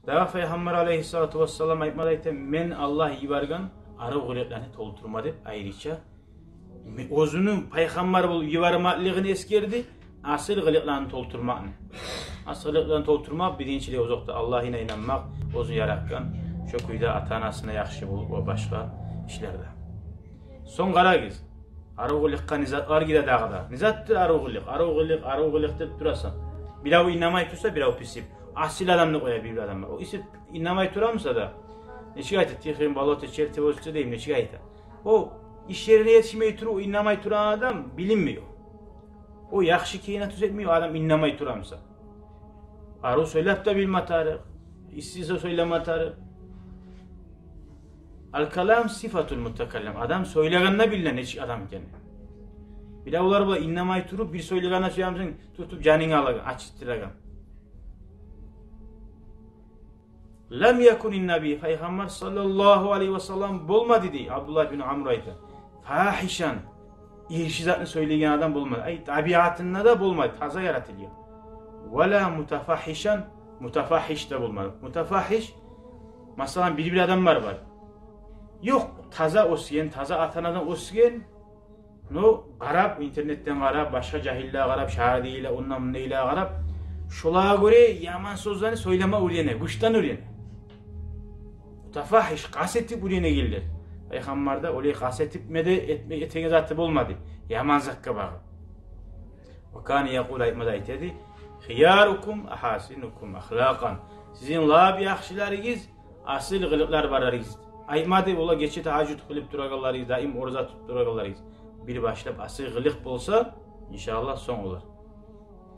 Daha Peygamber aleyhissalatu vesselam aytmadaydı, men Allah yibargan arı gılıklarını tolturma deb ayrıca özünün Peygamber bulup yibarmaligini eskerdi, asıl gılıklarını tolturmağını. Asıl gılıklarını tolturmak birinçiliği uzakta Allah'ına inanmak, özü yaratkan, şu kuyda ata-anasına yaxşı bulup o başka işlerde. Son qaragiz, arı gılıkka nizatlar gide dağda. Nizattır arı gılık, arı gılık deb durasın. Birav inamay tursa, birav pisip. Asil adamını koyar bir adam var. O ise inamay turamsa da neçik ayta, tixin, balota, çerti, bozukça deyim neçik ayta. O iş yerine yetişmeyi turu, o inamay turan adam bilinmiyor. O yaxşı keyine tüzetmiyor adam inamay turamsa. Arı söylep de bilme tarih. İstiyse söyleme tarih. Al-kalam sifatul mutakallem. Adam söyleganına bilen neçik adam iken. Biravlar bu inamay turu bir söylegana söylemsin tutup canını alagan, açıttıragan. Lem yekunin nabi Peygamber sallallahu aleyhi ve sellem bulmadı dedi Abdullah bin Amr ayta. Fahişan irşizatını söyleyen adam bulmadı. Ay tabiatında da bulmadı. Taza yaratılıyor. Ve la mutafahişan mutafahiş de bulmadı. Mutafahiş mesela bir adam var. Yok taza osgen, taza atanadan osgen. No qarab internetten qarab, başka cahille qarab, şahadiyle, ondan neyle qarab. Şolağa göre yaman sözlerini söyleme öğrene, kuştan öğrene. Mutafahiş, kasetip öğrene geldiler. Peygamber'de öyle kasetip etmeye zatı olmadı. Yaman zakka bağı. Ve kâni yakul aytmada aytedi. Hiyarukum ahasinukum ahlakan. Sizin labi yaxşilarınız, asıl gılıklar bararınız. Aytmadı ola geçi tahajjud kılıp duragalarınız, daim orza tutup duragalarınız. Bir başlap asıl gılık bolsa, inşallah son olur.